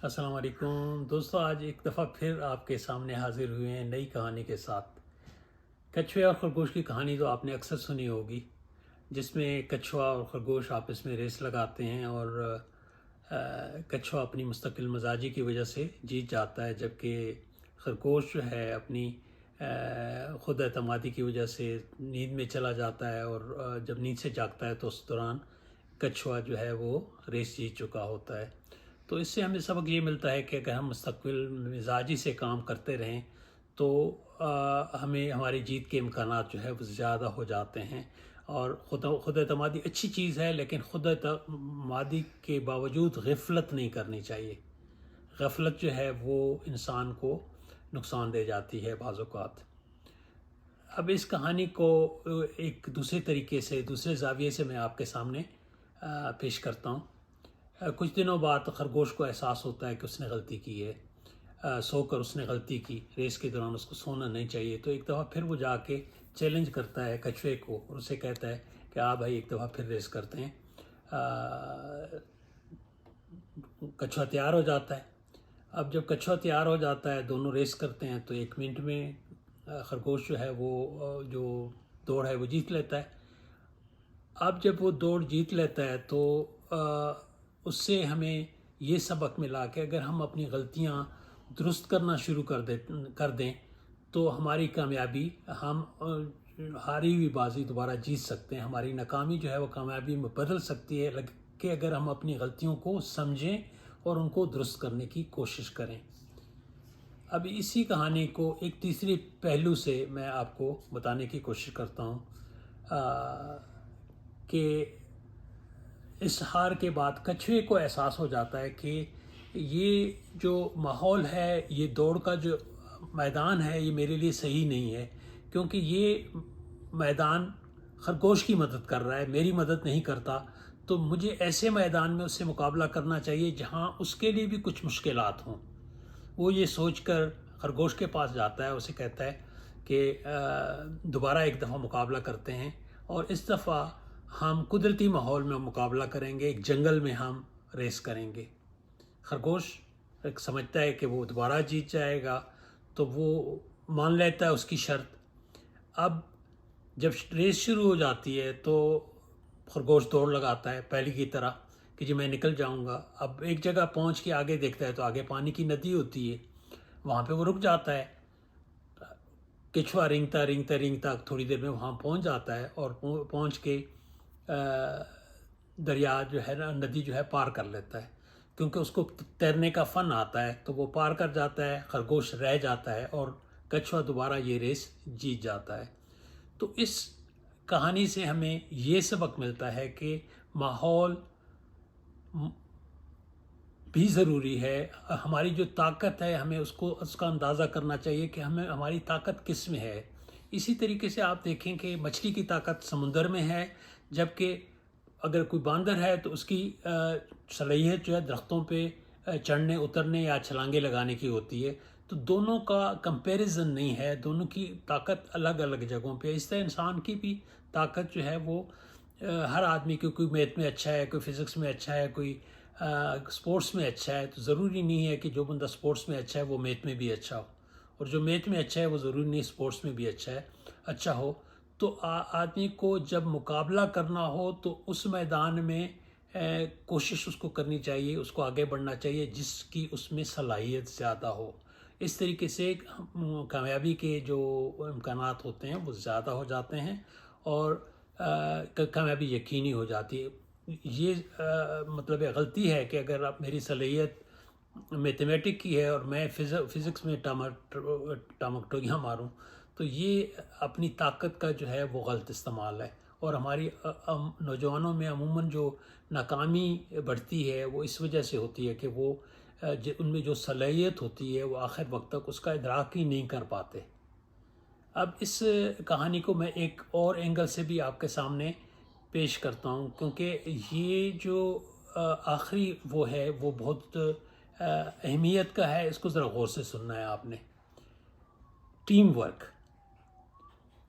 अस्सलाम वालेकुम दोस्तों, आज एक दफ़ा फिर आपके सामने हाजिर हुए हैं नई कहानी के साथ। कछुए और खरगोश की कहानी तो आपने अक्सर सुनी होगी, जिसमें कछुआ और खरगोश आपस में रेस लगाते हैं और कछुआ अपनी मुस्तकिल मजाजी की वजह से जीत जाता है, जबकि खरगोश जो है अपनी खुद एतमादी की वजह से नींद में चला जाता है और जब नींद से जागता है तो उस दौरान कछुआ जो है वो रेस जीत चुका होता है। तो इससे हमें सबक ये मिलता है कि अगर हम मुस्तक़बिल मिजाजी से काम करते रहें तो हमें हमारी जीत के इम्कानात जो है वो ज़्यादा हो जाते हैं। और खुद एतमादी अच्छी चीज़ है, लेकिन खुद एतमादी के बावजूद गफलत नहीं करनी चाहिए। गफलत जो है वो इंसान को नुकसान दे जाती है बाज़ औक़ात। अब इस कहानी को एक दूसरे तरीके से, दूसरे ज़ाविये से मैं आपके सामने पेश करता हूँ। कुछ दिनों बाद खरगोश को एहसास होता है कि उसने गलती की है। सोकर उसने गलती की, रेस के दौरान उसको सोना नहीं चाहिए। तो एक दफ़ा फिर वो जाके चैलेंज करता है कछुए को और उसे कहता है कि आप भाई एक दफ़ा फिर रेस करते हैं। कछुआ तैयार हो जाता है। अब जब कछुआ तैयार हो जाता है, दोनों रेस करते हैं, तो 1 मिनट में खरगोश जो है वो जो दौड़ है वो जीत लेता है। अब जब वो दौड़ जीत लेता है तो उससे हमें ये सबक मिला कि अगर हम अपनी गलतियाँ दुरुस्त करना शुरू कर दें तो हमारी कामयाबी, हम हारी हुई बाजी दोबारा जीत सकते हैं। हमारी नाकामी जो है वो कामयाबी में बदल सकती है कि अगर हम अपनी गलतियों को समझें और उनको दुरुस्त करने की कोशिश करें। अब इसी कहानी को एक तीसरी पहलू से मैं आपको बताने की कोशिश करता हूँ कि इस हार के बाद कछुए को एहसास हो जाता है कि ये जो माहौल है, ये दौड़ का जो मैदान है, ये मेरे लिए सही नहीं है, क्योंकि ये मैदान खरगोश की मदद कर रहा है, मेरी मदद नहीं करता। तो मुझे ऐसे मैदान में उससे मुकाबला करना चाहिए जहाँ उसके लिए भी कुछ मुश्किलात हों। वो ये सोचकर खरगोश के पास जाता है, उसे कहता है कि दोबारा एक दफ़ा मुकाबला करते हैं और इस दफ़ा हम कुदरती माहौल में मुकाबला करेंगे, एक जंगल में हम रेस करेंगे। खरगोश एक समझता है कि वो दोबारा जीत जाएगा, तो वो मान लेता है उसकी शर्त। अब जब रेस शुरू हो जाती है तो खरगोश दौड़ लगाता है पहले की तरह कि जी मैं निकल जाऊंगा। अब एक जगह पहुंच के आगे देखता है तो आगे पानी की नदी होती है, वहाँ पे वो रुक जाता है। कछुआ रेंगता रेंगता रेंगता थोड़ी देर में वहाँ पहुँच जाता है और पहुँच के दरिया जो है ना, नदी जो है पार कर लेता है। क्योंकि उसको तैरने का फ़न आता है तो वो पार कर जाता है, खरगोश रह जाता है और कछुआ दोबारा ये रेस जीत जाता है। तो इस कहानी से हमें ये सबक मिलता है कि माहौल भी ज़रूरी है। हमारी जो ताकत है, हमें उसका अंदाज़ा करना चाहिए कि हमें हमारी ताकत किस में है। इसी तरीके से आप देखें कि मछली की ताकत समुंदर में है, जबकि अगर कोई बांदर है तो उसकी सलाहियत जो है दरख्तों पे चढ़ने उतरने या छलांगे लगाने की होती है। तो दोनों का कंपैरिजन नहीं है, दोनों की ताकत अलग अलग जगहों पे। इस तरह इंसान की भी ताकत जो है वो हर आदमी की, कोई मैथ में अच्छा है, कोई फिज़िक्स में अच्छा है, कोई स्पोर्ट्स में अच्छा है। तो ज़रूरी नहीं है कि जो बंदा स्पोर्ट्स में अच्छा है वो मैथ में भी अच्छा हो, और जो मैथ में अच्छा है वो ज़रूरी नहीं स्पोर्ट्स में भी अच्छा हो। तो आदमी को जब मुकाबला करना हो तो उस मैदान में कोशिश उसको करनी चाहिए, उसको आगे बढ़ना चाहिए जिसकी उसमें सलाहियत ज़्यादा हो। इस तरीके से कामयाबी के जो इम्कानात होते हैं वो ज़्यादा हो जाते हैं और कामयाबी यकीनी हो जाती है। ये मतलब ये गलती है कि अगर आप, मेरी सलाहियत मैथमेटिक की है और मैं फ़िज़िक्स में टामकटोगियाँ मारूं, तो ये अपनी ताकत का जो है वो गलत इस्तेमाल है। और हमारी नौजवानों में अमूमन जो नाकामी बढ़ती है वो इस वजह से होती है कि वो उनमें जो सलाहियत होती है वो आखिर वक्त तक उसका इदराक ही नहीं कर पाते। अब इस कहानी को मैं एक और एंगल से भी आपके सामने पेश करता हूँ, क्योंकि ये जो आखिरी वो है वो बहुत अहमियत का है। इसको ज़रा गौर से सुनना है आपने। Team work.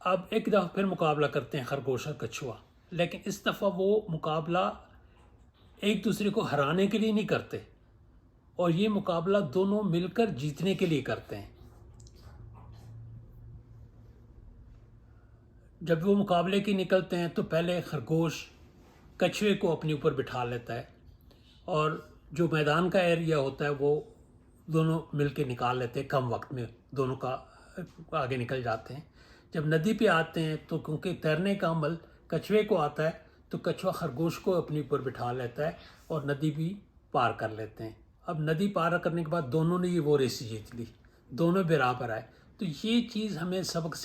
अब एक दफ़ा फिर मुकाबला करते हैं खरगोश और कछुआ, लेकिन इस दफ़ा वो मुकाबला एक दूसरे को हराने के लिए नहीं करते اور یہ مقابلہ دونوں مل کر جیتنے کے لیے کرتے ہیں۔ جب وہ مقابلے کی نکلتے ہیں تو پہلے خرگوش کچھوے کو اپنے اوپر بٹھا لیتا ہے، اور جو میدان کا ایریا ہوتا ہے وہ دونوں مل کے نکال لیتے ہیں، کم وقت میں دونوں کا آگے نکل جاتے ہیں۔ جب ندی پہ آتے ہیں تو کیونکہ تیرنے کا عمل کچھوے کو آتا ہے تو کچھوا خرگوش کو اپنے اوپر بٹھا لیتا ہے اور ندی بھی پار کر لیتے ہیں۔ اب ندی پار کرنے کے بعد دونوں نے یہ وہ ریس جیت لی، دونوں برابر آئے۔ تو یہ چیز ہمیں سبق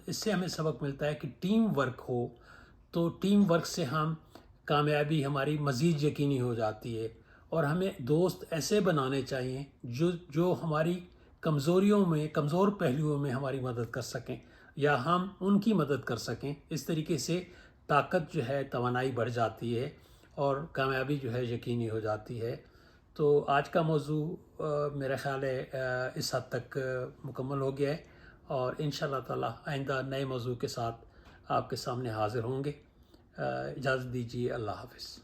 اس سے ہمیں سبق ملتا ہے کہ ٹیم ورک ہو تو ٹیم ورک سے ہم کامیابی ہماری مزید یقینی ہو جاتی ہے، اور ہمیں دوست ایسے بنانے چاہیے جو ہماری کمزور پہلوؤں میں ہماری مدد کر سکیں یا ہم ان کی مدد کر سکیں۔ اس طریقے سے طاقت جو ہے، توانائی بڑھ جاتی ہے اور کامیابی جو ہے یقینی ہو جاتی ہے۔ تو آج کا موضوع میرا خیال ہے اس حد تک مکمل ہو گیا ہے، اور انشاءاللہ تعالی آئندہ نئے موضوع کے ساتھ آپ کے سامنے حاضر ہوں گے۔ اجازت دیجیے، اللہ حافظ۔